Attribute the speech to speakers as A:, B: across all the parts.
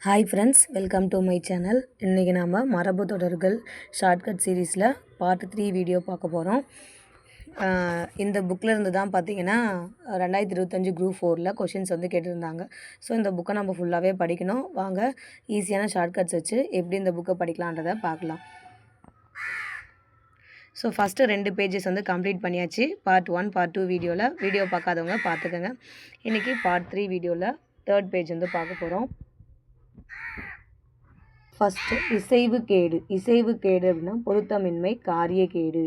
A: Hi friends, welcome to my channel. இன்றைக்கி நாம் மரபு தொடர்கள் ஷார்ட்கட் சீரீஸில் பார்ட் 3 வீடியோ பார்க்க போகிறோம். இந்த புக்கில் இருந்து தான் பார்த்திங்கன்னா 2025 குரூப் 4 கொஷின்ஸ் வந்து கேட்டிருந்தாங்க. ஸோ இந்த புக்கை நம்ம ஃபுல்லாகவே படிக்கணும். வாங்க ஈஸியான ஷார்ட்கட்ஸ் வச்சு எப்படி இந்த புக்கை படிக்கலான்றதை பார்க்கலாம். ஸோ ஃபஸ்ட்டு 2 பேஜஸ் வந்து கம்ப்ளீட் பண்ணியாச்சு. பார்ட் 1 பார்ட் 2 வீடியோ பார்க்காதவங்க பார்த்துக்கோங்க. இன்றைக்கி பார்ட் 3 வீடியோவில் 3rd பேஜ் வந்து பார்க்க போகிறோம். ஃபஸ்ட்டு இசைவு கேடு அப்படின்னா பொருத்தமின்மை காரியக்கேடு.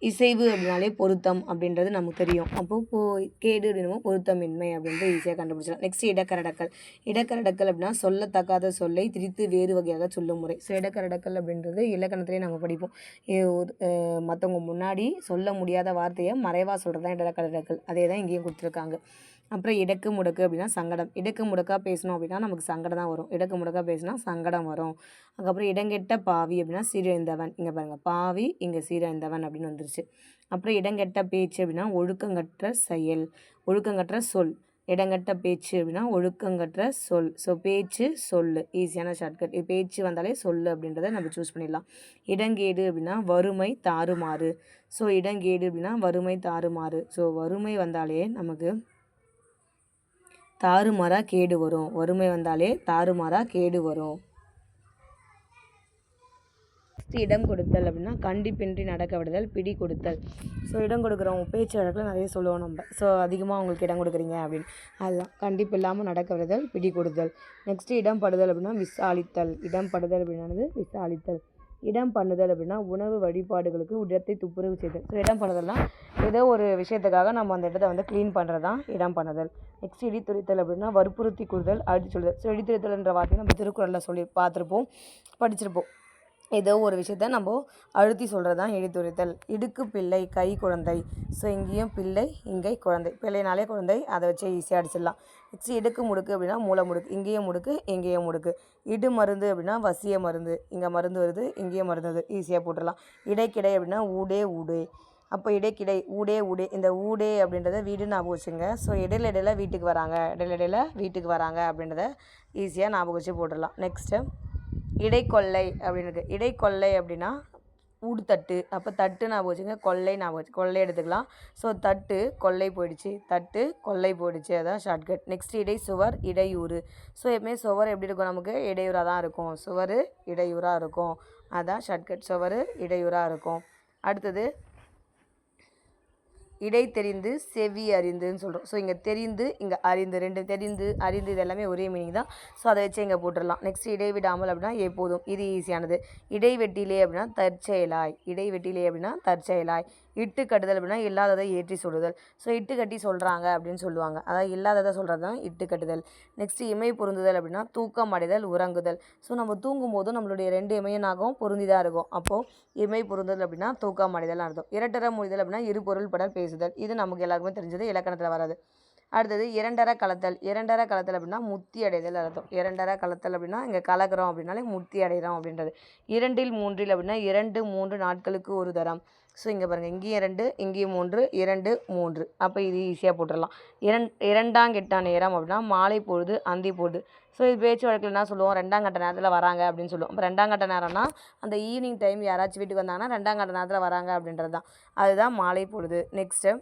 A: இசைவு அப்படின்னாலே பொருத்தம் அப்படின்றது நமக்கு தெரியும். அப்போது கேடு அப்படின்னா பொருத்தமின்மை அப்படின்றது ஈஸியாக கண்டுபிடிச்சலாம். நெக்ஸ்ட் இடக்கரடக்கல் அப்படின்னா சொல்லத்தக்காத சொல்லை திரித்து வேறு வகையாக சொல்லும் முறை. ஸோ இடக்கரடக்கல் அப்படின்றது இலக்கணத்திலே நம்ம படிப்போம். மற்றவங்க முன்னாடி சொல்ல முடியாத வார்த்தையை மறைவாக சொல்கிறது தான் இடக்கரடக்கல். அதே தான் இங்கேயும் கொடுத்துருக்காங்க. அப்புறம் இடக்கு முடக்கு அப்படின்னா சங்கடம். இடக்கு முடக்காக பேசணும் அப்படின்னா நமக்கு சங்கடம் தான் வரும். இடக்கு முடக்காக பேசினா சங்கடம் வரும். அதுக்கப்புறம் இடங்கெட்ட பாவி அப்படின்னா சீரழிந்தவன். இங்கே பாருங்கள், பாவி இங்கே சீரழிந்தவன் அப்படின்னு வந்துருச்சு. அப்புறம் இடங்கெட்ட பேச்சு அப்படின்னா ஒழுக்கங்கற்ற செயல், ஒழுக்கங்கற்ற சொல். இடங்கட்ட பேச்சு அப்படின்னா ஒழுக்கங்கற்ற சொல். ஸோ பேச்சு சொல் ஈஸியான ஷார்ட்கட். இது பேச்சு வந்தாலே சொல் அப்படின்றத நம்ம சூஸ் பண்ணிடலாம். இடங்கேடு அப்படின்னா வறுமை தாறுமாறு. ஸோ இடங்கேடு அப்படின்னா வறுமை தாறுமாறு. ஸோ வறுமை வந்தாலே நமக்கு தாறுமாறாக கேடு வரும். வறுமை வந்தாலே தாறுமாறாக கேடு வரும். இடம் கொடுத்தல் அப்படின்னா கண்டிப்பின்றி நடக்க விடுதல், பிடி கொடுத்தல். ஸோ இடம் கொடுக்குறவங்க பேச்சு வழக்கில் நிறைய சொல்லுவோம் நம்ம. ஸோ அதிகமாக அவங்களுக்கு இடம் கொடுக்குறீங்க அப்படின்னு, அதுதான் கண்டிப்பு இல்லாமல் நடக்க விடுதல், பிடி கொடுத்தல். நெக்ஸ்ட்டு இடம் படுதல் அப்படின்னா விசாலித்தல். இடம் படுதல் அப்படின்னானது விசாலித்தல். இடம் பண்ணுதல் அப்படின்னா உணவு வழிபாடுகளுக்கு இடத்தை துப்புரவு செய்தல். ஸோ இடம் பண்ணுதல்னால் ஏதோ ஒரு விஷயத்துக்காக நம்ம அந்த இடத்த வந்து க்ளீன் பண்ணுறது தான் இடம் பண்ணுதல். நெக்ஸ்ட் இடித்துரைத்தல் அப்படின்னா வற்புறுத்தி கூறுதல், அழுத்தி சொல்லுதல். ஸோ இடித்துரைத்தல்ன்ற வார்த்தையை நம்ம திருக்குறளில் சொல்லி பார்த்துருப்போம், படிச்சிருப்போம். ஏதோ ஒரு விஷயத்த நம்ம அழுத்தி சொல்கிறது தான் இடித்துரைத்தல். இடுக்கு பிள்ளை கை குழந்தை. ஸோ இங்கேயும் பிள்ளை இங்கே குழந்தை. பிள்ளைனாலே குழந்தை, அதை வச்சு ஈஸியாக அடிச்சிடலாம். நெக்ஸ்ட் இடுக்கு முடுக்கு அப்படின்னா மூளை முடுக்கு. இங்கேயும் முடுக்கு இங்கேயும் முடுக்கு. இடு மருந்து அப்படின்னா வசிய மருந்து. இங்கே மருந்து வருது, இங்கேயும் மருந்து வருது, ஈஸியாக போட்டுடலாம். இடைக்கிடை அப்படின்னா ஊடே. அப்போ இடைக்கிடை ஊடே. இந்த ஊடே அப்படின்றத வீடு ஞாபகம் வச்சுங்க. ஸோ இடையில வீட்டுக்கு வராங்க அப்படின்றத ஈஸியாக ஞாபகம் வச்சு போட்டுடலாம். நெக்ஸ்ட்டு இடைக்கொள்ளை அப்படின்னு இருக்குது. இடைக்கொள்ளை அப்படின்னா ஊடுத்தட்டு. அப்போ தட்டு ஞாபகம் வச்சுங்க, கொள்ளை ஞாபகம் வச்சு கொள்ளை எடுத்துக்கலாம். ஸோ தட்டு கொள்ளை போயிடுச்சு, அதான் ஷார்ட்கட். நெக்ஸ்ட் இடை சுவர் இடையூறு. ஸோ எப்பவுமே சுவர் எப்படி இருக்கும், நமக்கு இடையூறாக தான் இருக்கும். சுவர் இடையூறாக இருக்கும், அதான் ஷார்ட்கட். சுவர் இடையூறாக இருக்கும். அடுத்தது இடை தெரிந்து செவி அறிந்துன்னு சொல்கிறோம். ஸோ இங்கே தெரிந்து இங்கே அறிந்து, ரெண்டு தெரிந்து அறிந்து இது எல்லாமே ஒரே மீனிங் தான். ஸோ அதை வச்சு இங்கே போட்டுடலாம். நெக்ஸ்ட் இடைவிடாமல் அப்படின்னா எப்போதும், இது ஈஸியானது. இடைவெட்டிலே அப்படின்னா தற்செயலாய். இட்டு கட்டுதல் அப்படின்னா இல்லாததை ஏற்றி சொல்லுதல். ஸோ இட்டு கட்டி சொல்கிறாங்க அப்படின்னு சொல்லுவாங்க, அதாவது இல்லாததை சொல்கிறது தான் இட்டு கட்டுதல். நெக்ஸ்ட் இமை பொருந்துதல் அப்படின்னா தூக்கம் அடைதல், உறங்குதல். ஸோ நம்ம தூங்கும் போதும் நம்மளுடைய 2 இமையனாகவும் பொருந்திதான் இருக்கும். அப்போது இமை பொருந்துதல் அப்படின்னா தூக்கம் அடைதல் அர்த்தம். இரட்டர மொழிதல் அப்படின்னா இரு பொருள் படல் பேசுதல். இது நமக்கு எல்லாருக்குமே தெரிஞ்சது, இலக்கணத்தில் வராது. அடுத்தது இரண்டர கலத்தல் அப்படின்னா முத்தி அடைதல் அர்த்தம். இரண்டர கலத்தல் அப்படின்னா இங்கே கலக்கிறோம் அப்படின்னாலே முத்தி அடைகிறோம் அப்படின்றது. 2 3 அப்படின்னா 2 3 நாட்களுக்கு ஒரு தரம். ஸோ இங்கே பாருங்கள், இங்கேயும் 2 இங்கேயும் 3 2 3. அப்போ இது ஈஸியாக போட்டுடலாம். இரண்டாங்கெட்ட நேரம் அப்படின்னா மாலை பொழுது அந்தி பொழுது. ஸோ இது பேச்சு வழக்கில் என்ன சொல்லுவோம், 2ஆம் கட்ட நேரத்தில் வராங்க அப்படின்னு சொல்லுவோம். அப்போ 2ஆம் கட்ட நேரம்னா அந்த ஈவினிங் டைம் யாராச்சும் வீட்டுக்கு வந்தாங்கன்னா 2ஆம் கட்ட நேரத்தில் வராங்க அப்படின்றது தான், அதுதான் மாலை பொழுது. நெக்ஸ்ட்டு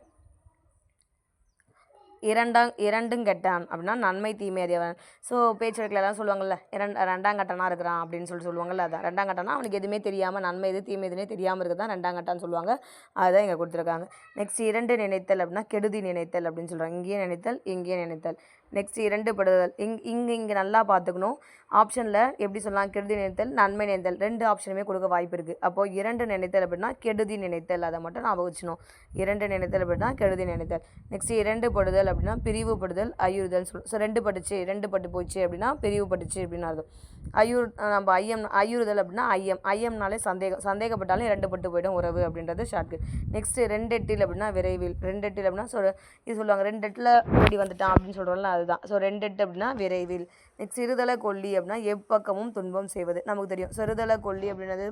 A: இரண்டுங்கெட்டான் அப்படின்னா நன்மை தீமை அறியவன். ஸோ பேச்சு வழக்கில் எல்லாம் சொல்லுவாங்கள்ல, 2ஆம் கட்டனாக இருக்கிறான் அப்படின்னு சொல்லுவாங்கள்ல, அதான் 2ஆம் கட்டனா அவனுக்கு எதுவுமே தெரியாமல், நன்மை எது தீமை எதுனே தெரியாமல் இருக்குது தான் 2ஆம் கட்டான்னு சொல்லுவாங்க. அதுதான் இங்கே கொடுத்துருக்காங்க. நெக்ஸ்ட் 2 நினைத்தல் அப்படின்னா கெடுதி நினைத்தல் அப்படின்னு சொல்கிறாங்க. இங்கேயே நினைத்தல் இங்கேயே நினைத்தல். நெக்ஸ்ட் 2 படுதல். இங்கே நல்லா பார்த்துக்கணும். ஆப்ஷனில் எப்படி சொல்லலாம், கெடுதி நினைத்தல் நன்மை நினைத்தல் 2 ஆப்ஷனுமே கொடுக்க வாய்ப்பு இருக்குது. அப்போது 2 நினைத்தல் அப்படின்னா கெடுதி நினைத்தல், அதை மட்டும் ஞாபகம் வச்சுக்கணும். 2 நினைத்தல் அப்படின்னா கெடுதி நினைத்தல். நெக்ஸ்ட் 2 படுதல் அப்படின்னா பிரிவுபடுதல் ஐயுறுதல் சொல்லுவோம். ஸோ 2 பட்டு போச்சு அப்படின்னா பிரிவுபட்டுச்சு அப்படின்னு அர்த்தம். நம்ம ஐயுறுதல் அப்படின்னா ஐயம்னாலே சந்தேகப்பட்டாலும் 2 பட்டு போய்டும் உறவு அப்படின்றது ஷார்ட்கட். நெக்ஸ்ட் 2 எட்டில் அப்படின்னா விரைவில். 2 எட்டில் அப்படின்னா இது சொல்லுவாங்க, 2 எட்டில் ஓடி வந்துட்டான் அப்படின்னு சொல்கிறோம்ல, அதுதான். ஸோ 2 எட்டு அப்படின்னா விரைவில். நெக்ஸ்ட் இருதலை கொல்லி அப்படின்னா எப்பக்கமும் துன்பம் செய்வது, நமக்கு தெரியும். ஸோ இருதலை கொல்லி அப்படின்னது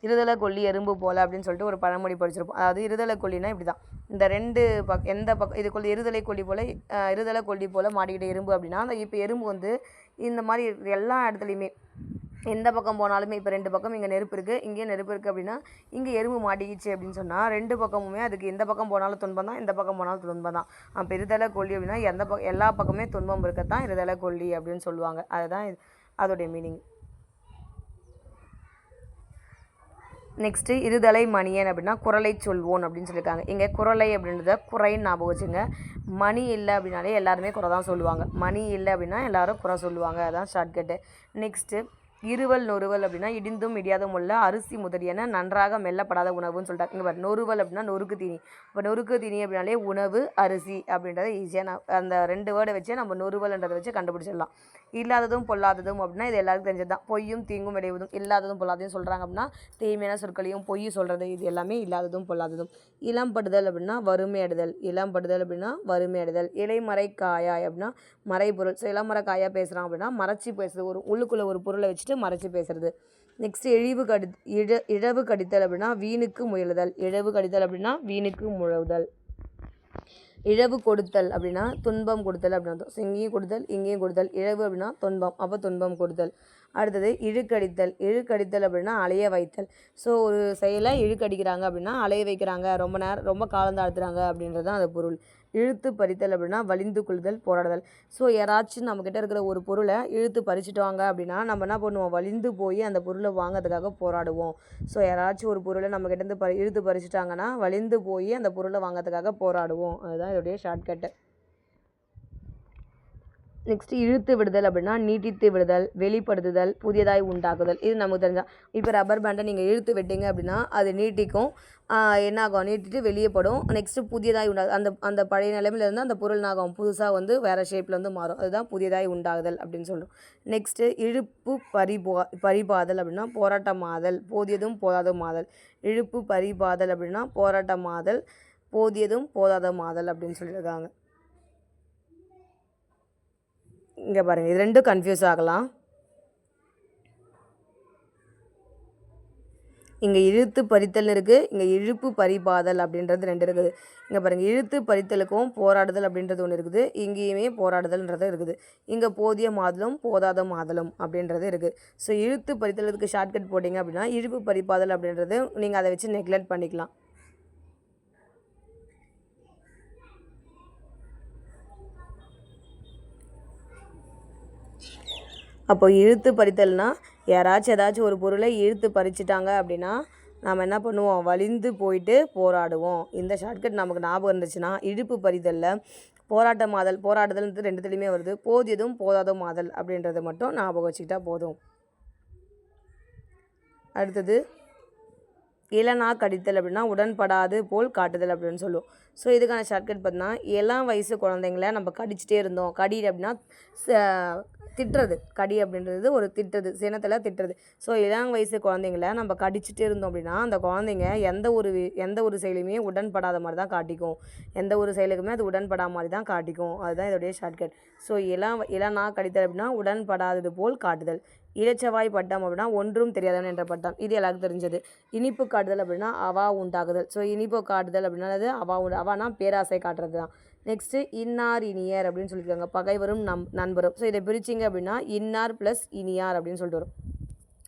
A: இருதலை கொல்லி எறும்பு போல அப்படின்னு சொல்லிட்டு ஒரு பழமொழி படிச்சிருப்போம். அதாவது இருதலை கொல்லினா இப்படி தான், இந்த 2 எந்த பக்கம் இதுக்குள்ள இருதலை கொல்லி போல் மாட்டிக்கிட்ட எறும்பு அப்படின்னா, அந்த இப்போ எறும்பு வந்து இந்த மாதிரி எல்லா இடத்துலையுமே எந்த பக்கம் போனாலுமே இப்போ 2 பக்கம் இங்கே நெருப்பு இருக்குது, இங்கேயும் நெருப்பு இருக்குது அப்படின்னா, இங்கே எறும்பு மாட்டிக்கிச்சு அப்படின்னு சொன்னால் 2 பக்கமுமே அதுக்கு எந்த பக்கம் போனாலும் துன்பம் தான், இந்த பக்கம் போனாலும் துன்பம் தான். அப்போ இருதலை கொல்லி அப்படின்னா எல்லா பக்கமே துன்பம் இருக்கத்தான் இருதலை கொல்லி அப்படின்னு சொல்லுவாங்க. அதுதான் அதோடைய மீனிங். நெக்ஸ்ட்டு இருதலை மணியன் அப்படின்னா குறளை சொல்வோன் அப்படின்னு சொல்லியிருக்காங்க. இங்கே குறளை அப்படின்றத குறைன்னு ஞாபகம் வச்சுங்க. மணி இல்லை அப்படின்னாலே எல்லாருமே குறை தான் சொல்லுவாங்க. மணி இல்லை அப்படின்னா எல்லோரும் குறை சொல்லுவாங்க. அதுதான் ஷார்ட்கட்டு. நெக்ஸ்ட்டு இருவல் நொறுவல் அப்படின்னா இடிந்தும் இடியாதும் உள்ள அரிசி முதலியன நன்றாக மெல்லப்படாத உணவுன்னு சொல்லிட்டாங்க. இங்கே பாரு, நொறுவல் அப்படின்னா நொறுக்கு தீனி. இப்போ நொறுக்கு தீனி அப்படின்னாலே உணவு அரிசி அப்படின்றத ஈஸியாக அந்த 2 வேர்டை வச்சு நம்ம நொறுவல்ன்றதை வச்சு கண்டுபிடிச்சிடலாம். இல்லாததும் பொல்லாததும் அப்படின்னா இது எல்லாருக்கும் தெரிஞ்சது தான். பொய்யும் தீங்கும் விளைவதும். இல்லாததும் பொல்லாததும் சொல்கிறாங்க அப்படின்னா தீமையான சொற்களையும் பொய் சொல்கிறது இது எல்லாமே இல்லாததும் பொல்லாததும். இளம்படுதல் அப்படின்னா வறுமையடுதல். இளம்படுதல் அப்படின்னா வறுமையடுதல். இலைமறை காயாய் அப்படின்னா மறைபொருள். ஸோ இளமறை காயாக பேசுகிறான் அப்படின்னா மறைச்சி பேசுறது, ஒரு உள்ளுக்குள்ளே ஒரு பொருளை வச்சுட்டு மறைச்சி பேசுறது. நெக்ஸ்ட்டு இழவு கடித்தல் அப்படின்னா வீணுக்கு முயலுதல். இழவு கடித்தல் அப்படின்னா வீணுக்கு முழுதல். இழவு கொடுத்தல் அப்படின்னா துன்பம் கொடுத்தல் அப்படின்னு. இங்கேயும் கொடுத்தல் இங்கேயும் கொடுத்தல். இழவு அப்படின்னா துன்பம், அப்போ துன்பம் கொடுத்தல். அடுத்தது இழுக்கடித்தல். இழுக்கடித்தல் அப்படின்னா அலைய வைத்தல். ஸோ ஒரு செயலை இழுக்கடிக்கிறாங்க அப்படின்னா அலைய வைக்கிறாங்க, ரொம்ப காலம் தாழ்த்துறாங்க அப்படின்றது தான் அது பொருள். இழுத்து பறித்தல் அப்படின்னா வலிந்து கொள்தல், போராடுதல். ஸோ யாராச்சும் நம்மக்கிட்ட இருக்கிற ஒரு பொருளை இழுத்து பறிச்சுட்டாங்க அப்படின்னா நம்ம என்ன பண்ணுவோம், வலிந்து போய் அந்த பொருளை வாங்கிறதுக்காக போராடுவோம். ஸோ யாராச்சும் ஒரு பொருளை நம்மக்கிட்டேருந்து இழுத்து பறிச்சுட்டாங்கன்னா வலிந்து போய் அந்த பொருளை வாங்கிறதுக்காக போராடுவோம். அதுதான் இதோடைய ஷார்ட்கட்டு. நெக்ஸ்ட்டு இழுத்து விடுதல் அப்படின்னா நீட்டித்து விடுதல், வெளிப்படுத்துதல், புதியதாய் உண்டாக்குதல். இது நமக்கு தெரிஞ்சால் இப்போ ரப்பர் பேண்டை நீங்கள் இழுத்து விட்டீங்க அப்படின்னா அது நீட்டிக்கும், என்னாகும், நீட்டிட்டு வெளியே படும். நெக்ஸ்ட்டு புதியதாய் அந்த பழைய நிலைமையிலேருந்து அந்த பொருள் என்னாகும், புதுசாக வந்து வேறு ஷேப்பில் வந்து மாறும். அதுதான் புதியதாய் உண்டாகுதல் அப்படின்னு சொல்கிறோம். நெக்ஸ்ட்டு இழுப்பு பரிபாதல் அப்படின்னா போராட்டமாதல், போதியதும் போதாதுமாதல். இழுப்பு பரிபாதல் அப்படின்னா போராட்டமாதல், போதியதும் போதாதுமாதல் அப்படின்னு சொல்லியிருக்காங்க. இங்கே பாருங்கள், இது 2 கன்ஃபியூஸ் ஆகலாம். இங்கே இழுத்து பறித்தல் இருக்குது, இங்கே இழுப்பு பரிபாதல் அப்படின்றது 2 இருக்குது. இங்கே பாருங்கள், இழுத்து பறித்தலுக்கும் போராடுதல் அப்படின்றது ஒன்று இருக்குது, இங்கேயுமே போராடுதல்ன்றது இருக்குது. இங்கே போதிய மாதலும் போதாத மாதலும் அப்படின்றது இருக்குது. ஸோ இழுத்து பறித்தலுக்கு ஷார்ட்கட் போட்டிங்க அப்படின்னா இழுப்பு பறிப்பாதல் அப்படின்றது நீங்கள் அதை வச்சு நெக்லெக்ட் பண்ணிக்கலாம். அப்போ இழுத்து பறித்தல்னால் ஏதாச்சும் ஒரு பொருளை இழுத்து பறிச்சிட்டாங்க அப்படின்னா நாம் என்ன பண்ணுவோம், வலிந்து போயிட்டு போராடுவோம். இந்த ஷார்ட்கட் நமக்கு ஞாபகம் இருந்துச்சுன்னா இழுப்பு பறித்தலில் போராடுதல்ன்றது 2துலேயுமே வருது. போதியதும் போதாதும் மாதல் அப்படின்றத மட்டும் ஞாபகம் வச்சுக்கிட்டா போதும். அடுத்தது இளநா கடித்தல் அப்படின்னா உடன்படாது போல் காட்டுதல் அப்படின்னு சொல்லுவோம். ஸோ இதுக்கான ஷார்ட்கட் பார்த்தீங்கன்னா இளம் வயசு குழந்தைங்கள நம்ம கடிச்சிட்டே இருந்தோம். கடி அப்படின்னா திட்டுறது. கடி அப்படின்றது ஒரு திட்டுறது, சினத்தில் திட்டுறது. ஸோ இளம் வயசு குழந்தைங்கள நம்ம கடிச்சிட்டே இருந்தோம் அப்படின்னா அந்த குழந்தைங்க எந்த ஒரு செயலுமே உடன்படாத மாதிரி தான் காட்டிக்கும். எந்த ஒரு செயலுக்குமே அது உடன்படாத மாதிரி தான் காட்டிக்கும். அதுதான் இதோடைய ஷார்ட்கட். ஸோ இளநா கடித்தல் அப்படின்னா உடன்படாதது போல் காட்டுதல். இளச்சவாய் பட்டம் அப்படின்னா ஒன்றும் தெரியாதவன் என்ற பட்டம். இது எல்லாருக்கும் தெரிஞ்சது. இனிப்பு காட்டுதல் அப்படின்னா அவா உண்டாகுதல். ஸோ இனிப்பு காட்டுதல் அப்படின்னா அது அவானா பேராசை காட்டுறது தான். நெக்ஸ்ட்டு இன்னார் இனியர் அப்படின்னு சொல்லியிருக்காங்க. பகைவரும் நண்பரும். ஸோ இதை பிரிச்சிங்க அப்படின்னா இன்னார் ப்ளஸ் இனியார் அப்படின்னு சொல்லிட்டு வரும்.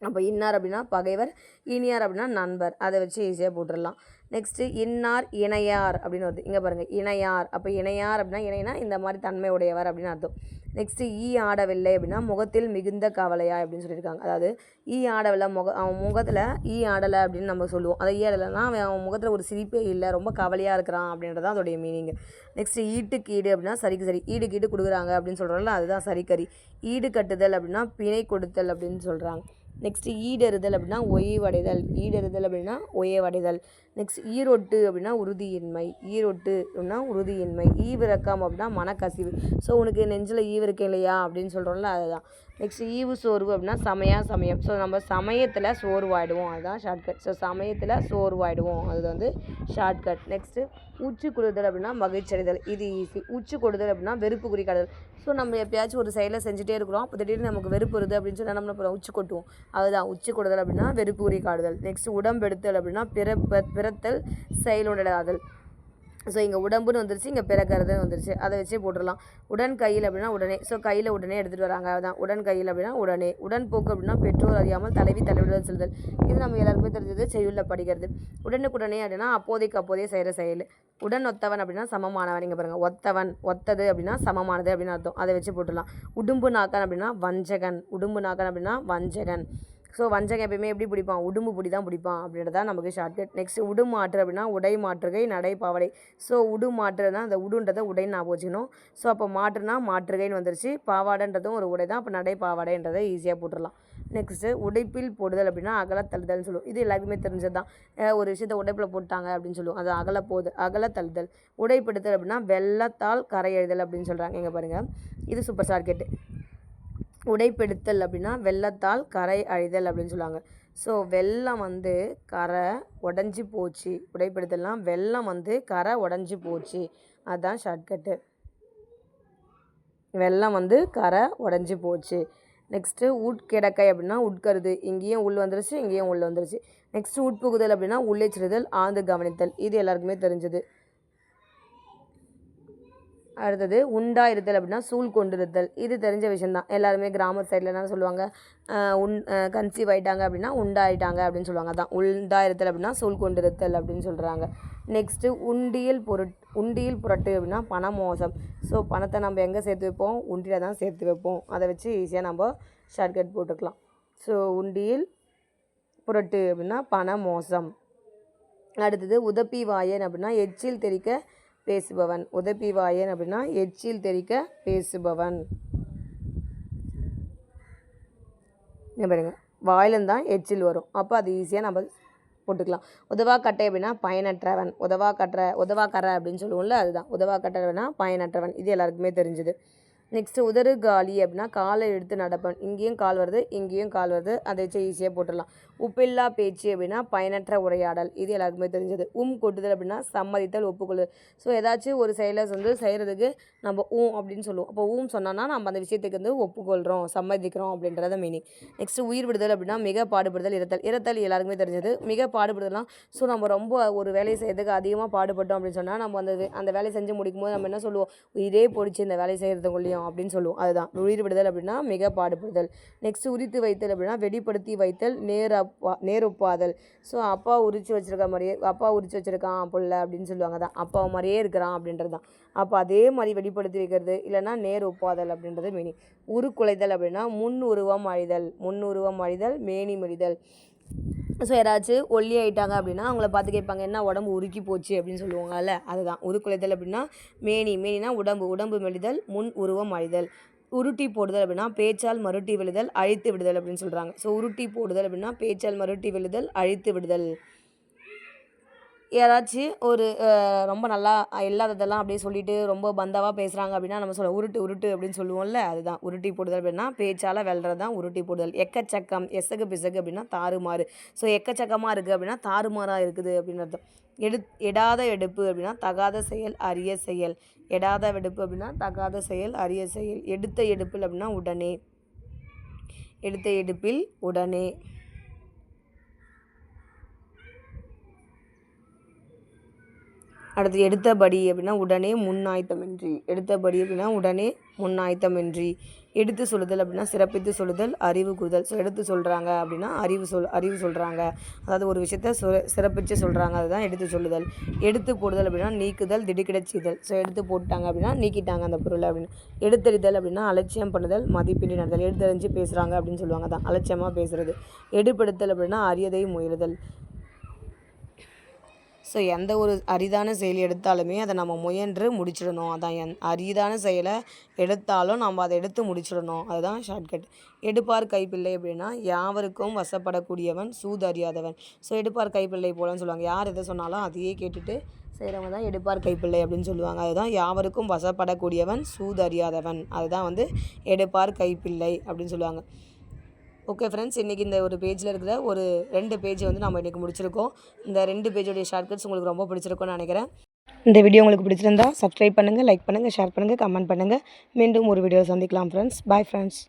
A: அப்போ இன்னார் அப்படின்னா பகைவர், இனியார் அப்படின்னா நண்பர். அதை வச்சு ஈஸியாக போட்டுடலாம். நெக்ஸ்ட்டு இன்னார் இணையார் அப்படின்னு வருது. இங்கே பாருங்கள், இணையார். அப்போ இணையார் அப்படின்னா இணைனா இந்த மாதிரி தன்மை உடையவர் அப்படின்னு அர்த்தம். நெக்ஸ்ட்டு ஈ ஆடவில்லை அப்படின்னா முகத்தில் மிகுந்த கவலையா அப்படின்னு சொல்லியிருக்காங்க. அதாவது ஈ ஆடவில்லை, அவன் முகத்தில் ஈ ஆடலை அப்படின்னு நம்ம சொல்லுவோம். அதை ஈ ஆடலைன்னா அவன் முகத்தில் ஒரு சிரிப்பே இல்லை, ரொம்ப கவலையாக இருக்கிறான் அப்படின்றதான் அதோடைய மீனிங். நெக்ஸ்ட்டு ஈட்டுக்கு ஈடு அப்படின்னா சரிக்கு சரி. ஈடுக்கு ஈடு கொடுக்குறாங்க அப்படின்னு சொல்கிறோம்ல, அதுதான் சரிக்கறி. ஈடு கட்டுதல் அப்படின்னா பிணை கொடுத்தல் அப்படின்னு சொல்கிறாங்க. நெக்ஸ்ட்டு ஈடறுதல் அப்படின்னா ஒய்வடைதல். ஈடறுதல் அப்படின்னா ஒய்வடைதல். நெக்ஸ்ட் ஈரொட்டு அப்படின்னா உறுதியின்மை. ஈரொட்டு அப்படின்னா உறுதியின்மை. ஈவிரக்கம் அப்படின்னா மனக்கசிவு. ஸோ உனக்கு நெஞ்சில் ஈவு இருக்கு இல்லையா அப்படின்னு சொல்கிறோம்ல, அதுதான். நெக்ஸ்ட் ஈவு சோர்வு அப்படின்னா சமயம். ஸோ நம்ம சமயத்தில் சோர்வாயிடுவோம், அதுதான் ஷார்ட்கட். ஸோ சமயத்தில் சோர்வாயிடுவோம், அது வந்து ஷார்ட்கட். நெக்ஸ்ட்டு உச்சி கொடுதல் அப்படின்னா மகிழ்ச்சியடைதல். இது ஈஸி. உச்சி கொடுதல் அப்படின்னா வெறுப்பு குறிக்காதல். ஸோ நம்ம எப்பயாச்சும் ஒரு செயலை செஞ்சுட்டே இருக்கிறோம், அப்போ திடீர்னு நமக்கு வெறுப்பு வருது அப்படின்னு சொன்னால் நம்ம உச்சி கொட்டுவோம், அதுதான் உச்சி கொடுதல் அப்படின்னா வெறுப்பு குறி காடுதல். நெக்ஸ்ட் உடம்பெடுத்தல் அப்படின்னா பிறத்தல் செயலுடலாதல். ஸோ இங்கே உடம்புன்னு வந்துருச்சு, இங்கே பிறக்கிறதுன்னு வந்துருச்சு. அதை வச்சே போட்டுடலாம். உடன் கையில் அப்படின்னா உடனே. ஸோ கையில் உடனே எடுத்துகிட்டு வராங்க. அதுதான் உடன் கையில் அப்படின்னா உடனே. உடன்போக்கு அப்படின்னா பெற்றோர் அறியாமல் தலைவியுடன் செல்லுதல். இது நம்ம எல்லாருக்குமே தெரிஞ்சது, செய்யுள்ள படிக்கிறது. உடனுக்குடனே அப்படின்னா அப்போதைக்கு அப்போதே செய்கிற செயல். உடன் ஒத்தவன் அப்படின்னா சமமானவன். இங்கே பாருங்கள், ஒத்தவன், ஒத்தது அப்படின்னா சமமானது அப்படின்னு அர்த்தம். அதை வச்சு போட்டுடலாம். உடும்பு நாக்கன் அப்படின்னா வஞ்சகன். உடும்பு நாக்கன் அப்படின்னா வஞ்சகன். ஸோ வஞ்சகம் எப்பயுமே எப்படி பிடிப்பான், உடும்பு பிடி தான் பிடிப்பான் அப்படின்றதான் நமக்கு ஷார்ட்கட். நெக்ஸ்ட் உடுமாற்று அப்படின்னா உடை மாற்றுகை, நடை, பாவடை. ஸோ உடுமாற்றுனா அந்த உடுன்றதை உடைன்னு ஞாபகம் வச்சுக்கணும். ஸோ அப்போ மாற்றுனா மாற்றுகைன்னு வந்துருச்சு. பாவாடைன்றதும் ஒரு உடை தான். அப்போ நடை பாவாடைன்றதை ஈஸியாக போட்டுடலாம். நெக்ஸ்ட்டு உடைப்பில் போடுதல் அப்படின்னா அகலத்தழுதல்னு சொல்லுவோம். இது எல்லாருக்குமே தெரிஞ்சது தான். ஒரு விஷயத்தை உடைப்பில் போட்டாங்க அப்படின்னு சொல்லுவோம். அது அகலத்தழுதல். உடைப்படுத்தல் அப்படின்னா வெள்ளத்தால் கரை எழுதல் அப்படின்னு சொல்கிறாங்க. இங்கே பாருங்கள், இது சூப்பர் ஷார்ட்கட். உடைப்பெடுத்தல் அப்படின்னா வெள்ளத்தால் கரை அழிதல் அப்படின்னு சொல்லுவாங்க. ஸோ வெள்ளம் வந்து கரை உடஞ்சி போச்சு. உடைப்பெடுத்தல்னால் வெள்ளம் வந்து கரை உடஞ்சி போச்சு. அதுதான் ஷார்ட்கட்டு. வெள்ளம் வந்து கரை உடஞ்சி போச்சு. நெக்ஸ்ட்டு உட்கிடக்கை அப்படின்னா உட்கருது. இங்கேயும் உள் வந்துருச்சு, இங்கேயும் உள் வந்துருச்சு. நெக்ஸ்ட்டு உட்புகுதல் அப்படின்னா உள்ளே செல்லுதல், ஆழ்ந்து கவனித்தல். இது எல்லாருக்குமே தெரிஞ்சது. அடுத்தது உண்டாயிருத்தல் அப்படின்னா சூழ் கொண்டிருத்தல். இது தெரிஞ்ச விஷயந்தான். எல்லாருமே கிராமத்து சைடில் என்ன சொல்லுவாங்க, கன்சீவ் ஆகிட்டாங்க அப்படின்னா உண்டாயிட்டாங்க அப்படின்னு சொல்லுவாங்க. அதான் உண்டாயிருத்தல் அப்படின்னா சூழ் கொண்டிருத்தல் அப்படின்னு சொல்கிறாங்க. நெக்ஸ்ட்டு உண்டியில் புரட்டு அப்படின்னா பண மோசம். ஸோ பணத்தை நம்ம எங்கே சேர்த்து வைப்போம், உண்டியில் தான் சேர்த்து வைப்போம். அதை வச்சு ஈஸியாக நம்ம ஷார்ட்கட் போட்டுக்கலாம். ஸோ உண்டியில் புரட்டு அப்படின்னா பண மோசம். அடுத்தது உதப்பி வாயன் அப்படின்னா எச்சில் தெரிக்க பேசுபவன். உதப்பி வாயன் அப்படின்னா எச்சில் தெரிக்க பேசுபவன். பாருங்க, வாயிலந்தான் எச்சில் வரும். அப்போ அது ஈஸியாக நம்ம போட்டுக்கலாம். உதவாக்கட்டை அப்படின்னா பயனற்றவன். உதவாக்கரை அப்படின்னு சொல்லுவோம்ல, அதுதான் உதவாக்கட்டை அப்படின்னா பயனற்றவன். இது எல்லாருக்குமே தெரிஞ்சுது. நெக்ஸ்ட்டு உதறு காலி அப்படின்னா காலை எடுத்து நடப்பன். இங்கேயும் கால் வருது, இங்கேயும் கால் வருது. அதை வச்சு ஈஸியாக போட்டுடலாம். உப்பில்லா பேச்சு அப்படின்னா பயனற்ற உரையாடல். இது எல்லாருக்குமே தெரிஞ்சது. கொட்டுதல் அப்படின்னா சம்மதித்தல், ஒப்புக்கொள்ளுதல். ஸோ ஏதாச்சும் ஒரு செயலை வந்து செய்கிறதுக்கு நம்ம அப்படின்னு சொல்லுவோம். அப்போ சொன்னோன்னா நம்ம அந்த விஷயத்துக்கு வந்து ஒப்புக்கொள்கிறோம், சம்மதிக்கிறோம் அப்படின்றத மீனிங். நெக்ஸ்ட்டு உயிர் விடுதல் அப்படின்னா மிக பாடுபடுதல், இறத்தல் எல்லாருக்குமே தெரிஞ்சது. மிக பாடுபடுதலாம். ஸோ நம்ம ரொம்ப ஒரு வேலையை செய்கிறதுக்கு அதிகமாக பாடுபட்டோம் அப்படின்னு சொன்னால் நம்ம அந்த வேலையை செஞ்சு முடிக்கும்போது நம்ம என்ன சொல்லுவோம், உயிரே போடிச்சு இந்த வேலையை செய்கிறதுக்குள்ளேயும் அப்படின்னு சொல்லுவோம். அதுதான் உயிர் விடுதல் அப்படின்னா மிக பாடுபடுதல். நெக்ஸ்ட் உரித்து வைத்தல் அப்படின்னா வெடிப்படுத்தி வைத்தல், நேரொப்பாதல். ஸோ அப்பா உரிச்சு வச்சிருக்கான் புள்ள அப்படின்னு சொல்லுவாங்க. தான் அப்பா மாதிரியே இருக்கிறான் அப்படின்றது தான். அப்போ அதே மாதிரி வெடிப்படுத்தி வைக்கிறது, இல்லைன்னா நேர் ஒப்பாதல் அப்படின்றது மீனிங். உருக்குலைதல் அப்படின்னா முன்னுருவம் அழிதல், மேனி மெலிதல். ஸோ யாராச்சும் ஒல்லி ஆகிட்டாங்க அப்படின்னா அவங்கள பார்த்து கேட்பாங்க, என்ன உடம்பு உருக்கி போச்சு அப்படின்னு சொல்லுவாங்கல்ல, அதுதான் உருக்குலைதல் அப்படின்னா மேனினா உடம்பு மெலிதல், முன் உருவம் அழிதல். உருட்டி போடுதல் அப்படின்னா பேச்சால் மருட்டி விழுதல், அழித்து விடுதல் அப்படின்னு சொல்கிறாங்க. ஸோ உருட்டி போடுதல் அப்படின்னா பேச்சால் மருட்டி விழுதல், அழித்து விடுதல். யாராச்சும் ஒரு ரொம்ப நல்லா இல்லாததெல்லாம் அப்படியே சொல்லிட்டு ரொம்ப பந்தாவாக பேசுகிறாங்க அப்படின்னா நம்ம உருட்டு அப்படின்னு சொல்லுவோம்ல, அதுதான் உருட்டி போடுதல் அப்படின்னா பேச்சால் வெல்றது தான் உருட்டி போடுதல். எக்கச்சக்கம், எசகு பிசகு அப்படின்னா தாறுமாறு. ஸோ எக்கச்சக்கமாக இருக்குது அப்படின்னா தாறுமாறாக இருக்குது அப்படின்னு அர்த்தம். எடாத எடுப்பு அப்படின்னா தகாத செயல், அரிய செயல். எடாத வெடுப்பு அப்படின்னா தகாத செயல், அரிய செயல். எடுத்த எடுப்பில் அப்படின்னா உடனே. எடுத்த எடுப்பில் உடனே. அடுத்து எடுத்தபடி அப்படின்னா உடனே முன்னாயத்தமின்றி. எடுத்து சொல்லுதல் அப்படின்னா சிறப்பித்து சொல்லுதல், அறிவு கூறுதல். ஸோ எடுத்து சொல்கிறாங்க அப்படின்னா அறிவு சொல்கிறாங்க, அதாவது ஒரு விஷயத்த சிறப்பித்து சொல்கிறாங்க, அதுதான் எடுத்து சொல்லுதல். எடுத்து போடுதல் அப்படின்னா நீக்குதல், திடுக்கிடச் செய்தல். ஸோ எடுத்து போட்டாங்க அப்படின்னா நீக்கிட்டாங்க அந்த பொருளை அப்படின்னு. எடுத்தறிதல் அப்படின்னா அலட்சியம் பண்ணுதல், மதிப்பின்றி நடத்தல். எடுத்தறிஞ்சு பேசுகிறாங்க அப்படின்னு சொல்லுவாங்க, தான் அலட்சியமாக பேசுகிறது. எடுப்படுத்தல் அப்படின்னா அரியதை முயலுதல். ஸோ எந்த ஒரு அரிதான செயல் எடுத்தாலுமே அதை நம்ம முயன்று முடிச்சிடணும். அதான் அரிதான செயலை எடுத்தாலும் நம்ம அதை எடுத்து முடிச்சிடணும். அதுதான் ஷார்ட்கட். எடுப்பார் கைப்பிள்ளை அப்படின்னா யாவருக்கும் வசப்படக்கூடியவன், சூது அறியாதவன். ஸோ எடுப்பார் கைப்பிள்ளை போலன்னு சொல்லுவாங்க. யார் எதை சொன்னாலும் அதையே கேட்டுட்டு செய்கிறவங்க தான் எடுப்பார் கைப்பிள்ளை அப்படின்னு சொல்லுவாங்க. அதுதான் யாவருக்கும் வசப்படக்கூடியவன், சூது அறியாதவன். அதுதான் வந்து எடுப்பார் கைப்பிள்ளை அப்படின்னு சொல்லுவாங்க. ஓகே ஃப்ரெண்ட்ஸ், இன்றைக்கி இந்த ஒரு பேஜில் இருக்கிற ஒரு 2 பேஜ் வந்து நம்ம இன்றைக்கி முடிச்சிருக்கோம். இந்த 2 பேஜோடைய ஷார்ட்கட்ஸ் உங்களுக்கு ரொம்ப பிடிச்சிருக்கும்னு நினைக்கிறேன். இந்த வீடியோ உங்களுக்கு பிடிச்சிருந்தா சப்ஸ்கிரைப் பண்ணுங்கள், லைக் பண்ணுங்கள், ஷேர் பண்ணுங்கள், கமெண்ட் பண்ணுங்கள். மீண்டும் ஒரு வீடியோ சந்திக்கலாம் ஃப்ரெண்ட்ஸ். Bye friends.